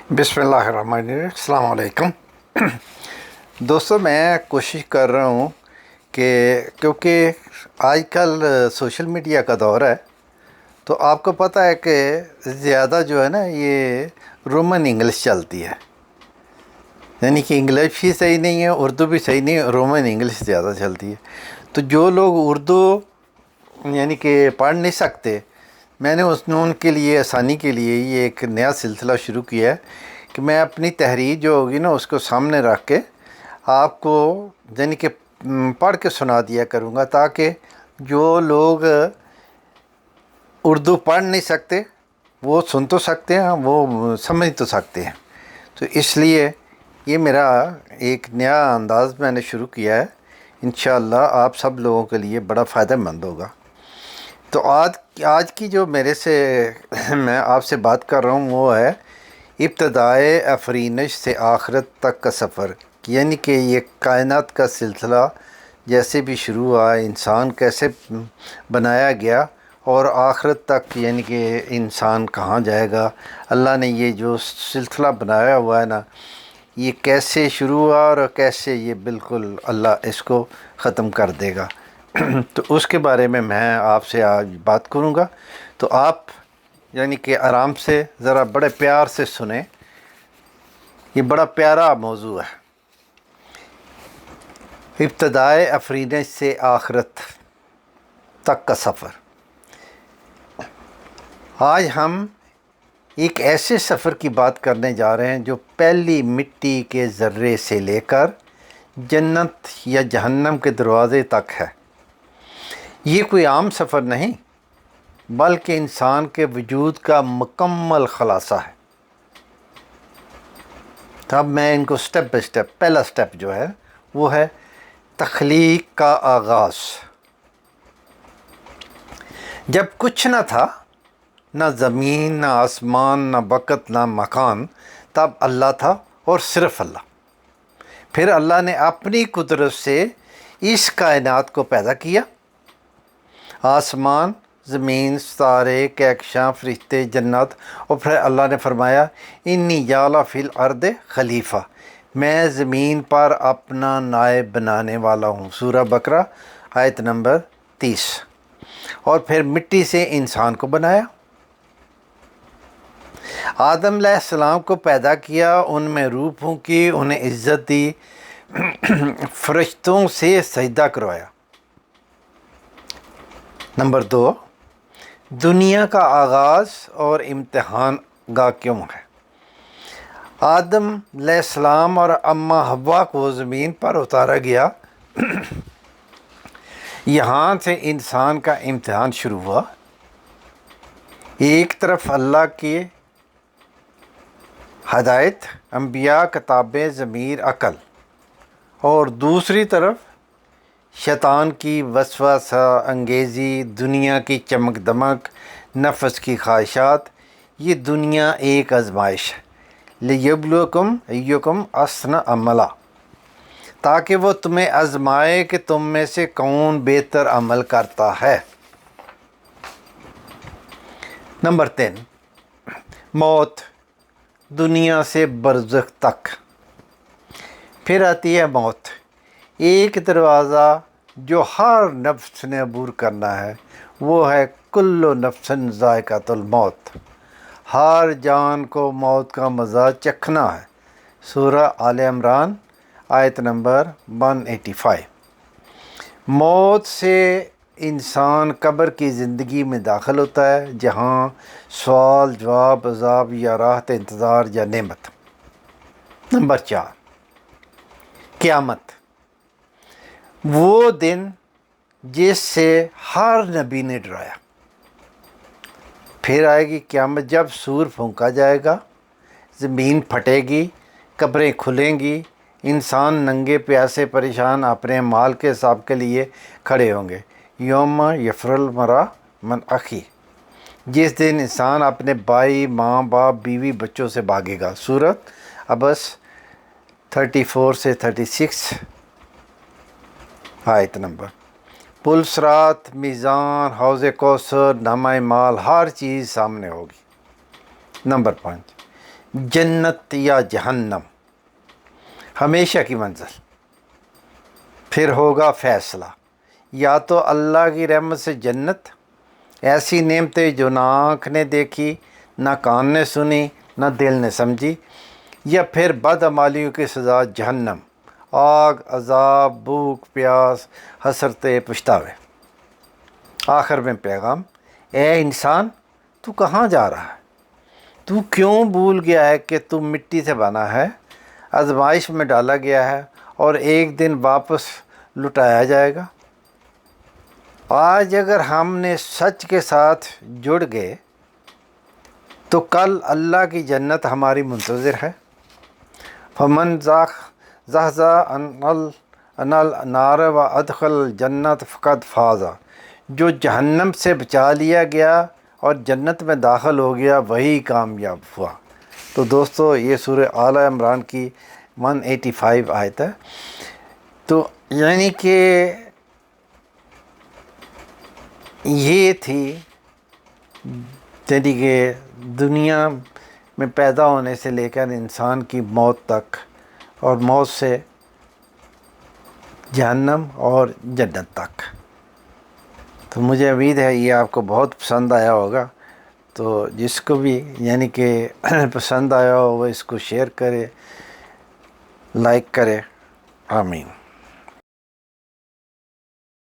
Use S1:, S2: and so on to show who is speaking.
S1: बिस्मिल्लाहिर्रहमानिर्रहीम, अस्सलाम वालेकुम। दोस्तों, मैं कोशिश कर रहा हूँ कि क्योंकि आजकल सोशल मीडिया का दौर है, तो आपको पता है कि ज़्यादा जो है ना ये रोमन इंग्लिश चलती है। यानी कि इंग्लिश भी सही नहीं है, उर्दू भी सही नहीं है, रोमन इंग्लिश ज़्यादा चलती है। तो जो लोग उर्दू यानी कि पढ़ नहीं सकते, मैंने उनके लिए आसानी के लिए ये एक नया सिलसिला शुरू किया है कि मैं अपनी तहरीर जो होगी ना उसको सामने रख के आपको यानी कि पढ़ के सुना दिया करूँगा, ताकि जो लोग उर्दू पढ़ नहीं सकते वो सुन तो सकते हैं, वो समझ तो सकते हैं। तो इसलिए ये मेरा एक नया अंदाज़ मैंने शुरू किया है। इंशाअल्लाह आप सब लोगों के लिए बड़ा फ़ायदेमंद होगा। तो आज की जो मेरे से मैं आपसे बात कर रहा हूँ वो है इब्तदाए अफरीनश से आखिरत तक का सफ़र। यानी कि ये कायनात का सिलसिला जैसे भी शुरू हुआ, इंसान कैसे बनाया गया और आखिरत तक यानी कि इंसान कहाँ जाएगा, अल्लाह ने ये जो सिलसिला बनाया हुआ है ना, ये कैसे शुरू हुआ और कैसे ये बिल्कुल अल्लाह इसको ख़त्म कर देगा। तो उसके बारे में मैं आपसे आज बात करूँगा। तो आप यानी कि आराम से ज़रा बड़े प्यार से सुने, ये बड़ा प्यारा मौजू है। इब्तदाए अफरीनश से आखिरत तक का सफ़र। आज हम एक ऐसे सफ़र की बात करने जा रहे हैं जो पहली मिट्टी के ज़र्रे से लेकर जन्नत या जहन्नम के दरवाज़े तक है। ये कोई आम सफ़र नहीं, बल्कि इंसान के वजूद का मुकम्मल ख़ुलासा है। तब मैं इनको स्टेप बाय स्टेप, पहला स्टेप जो है वो है तख्लीक का आगाज़। जब कुछ न था, ना ज़मीन, ना आसमान, ना वक़्त, ना मकान, तब अल्लाह था और सिर्फ़ अल्लाह। फिर अल्लाह ने अपनी कुदरत से इस कायनात को पैदा किया। आसमान, ज़मीन, सितारे, कहकशां, फरिश्ते, जन्नत, और फिर अल्लाह ने फरमाया इन्नी जाला फ़िल अर्द खलीफ़ा, मैं ज़मीन पर अपना नायब बनाने वाला हूँ। सूरह बकरा आयत नंबर 30। और फिर मिट्टी से इंसान को बनाया, आदम अलैहिस्सलाम को पैदा किया, उनमें रूह फूंकी, उन्हें इज़्ज़त दी, फरिश्तों से सजदा करवाया। नंबर 2, दुनिया का आगाज़ और इम्तिहान गाह क्यों है। आदम अलैहिस्सलाम और अम्मा हव्वा को ज़मीन पर उतारा गया। यहाँ से इंसान का इम्तिहान शुरू हुआ। एक तरफ अल्लाह की हदायत, अंबिया, किताबें, ज़मीर, अक़ल, और दूसरी तरफ शैतान की वसवसा अंगेज़ी, दुनिया की चमक दमक, नफ्स की ख्वाहिशात। ये दुनिया एक आजमाइश है, लियब्लुवकुम अय्युकुम अहसनु अमला, ताकि वो तुम्हें आजमाए कि तुम में से कौन बेहतर अमल करता है। नंबर 3, मौत, दुनिया से बरज़ख तक। फिर आती है मौत, एक दरवाज़ा जो हर नफ्स ने अबूर करना है, वो है कुल्लु नफ्सिन ज़ाइक़ातुल मौत, हर जान को मौत का मज़ा चखना है। सूरह आले इमरान आयत नंबर 185। मौत से इंसान कब्र की ज़िंदगी में दाखिल होता है, जहाँ सवाल जवाब, अज़ाब या राहत, इंतज़ार या नेमत। नंबर 4, क़यामत, वो दिन जिससे हर नबी ने डराया। फिर आएगी क़यामत, जब सूर फूंका जाएगा, ज़मीन फटेगी, कब्रें खुलेंगी, इंसान नंगे प्यासे परेशान अपने माल के हिसाब के लिए खड़े होंगे। यौम यफ़िरुल मरा मन अखी, जिस दिन इंसान अपने भाई, माँ बाप, बीवी, बच्चों से भागेगा। सूरत अबस 34 से 36 आयत नंबर। पुल सिरात, मीज़ान, हौज़े कौसर, नामाए माल, हर चीज़ सामने होगी। नंबर 5, جنت یا جہنم، ہمیشہ کی منزل۔ پھر ہوگا فیصلہ، یا تو اللہ کی رحمت سے جنت، ایسی نعمتیں جو نہ آنکھ نے دیکھی، نہ کان نے سنی، نہ دل نے سمجھی، یا پھر بدعمالیوں کی سزا جہنم، آگ، عذاب، بھوک، پیاس، حسرتیں، پچھتاوے۔ آخر میں پیغام، اے انسان تو کہاں جا رہا ہے؟ تو کیوں بھول گیا ہے کہ تو مٹی سے بنا ہے، آزمائش میں ڈالا گیا ہے اور ایک دن واپس لٹایا جائے گا؟ آج اگر ہم نے سچ کے ساتھ جڑ گئے تو کل اللہ کی جنت ہماری منتظر ہے۔ فمن زحزح عن النار وادخل الجنت فقد فاز، جو جہنم سے بچا لیا گیا اور جنت میں داخل ہو گیا وہی کامیاب ہوا۔ تو دوستو یہ سورہ آل عمران کی 185 آیت ہے۔ تو یعنی کہ یہ تھی یعنی کہ دنیا میں پیدا ہونے سے لے کر انسان کی موت تک، اور موت سے جہنم اور جنت تک۔ تو مجھے امید ہے یہ آپ کو بہت پسند آیا ہوگا۔ تو جس کو بھی یعنی کہ پسند آیا ہو وہ اس کو شیئر کرے، لائک کرے۔ آمین۔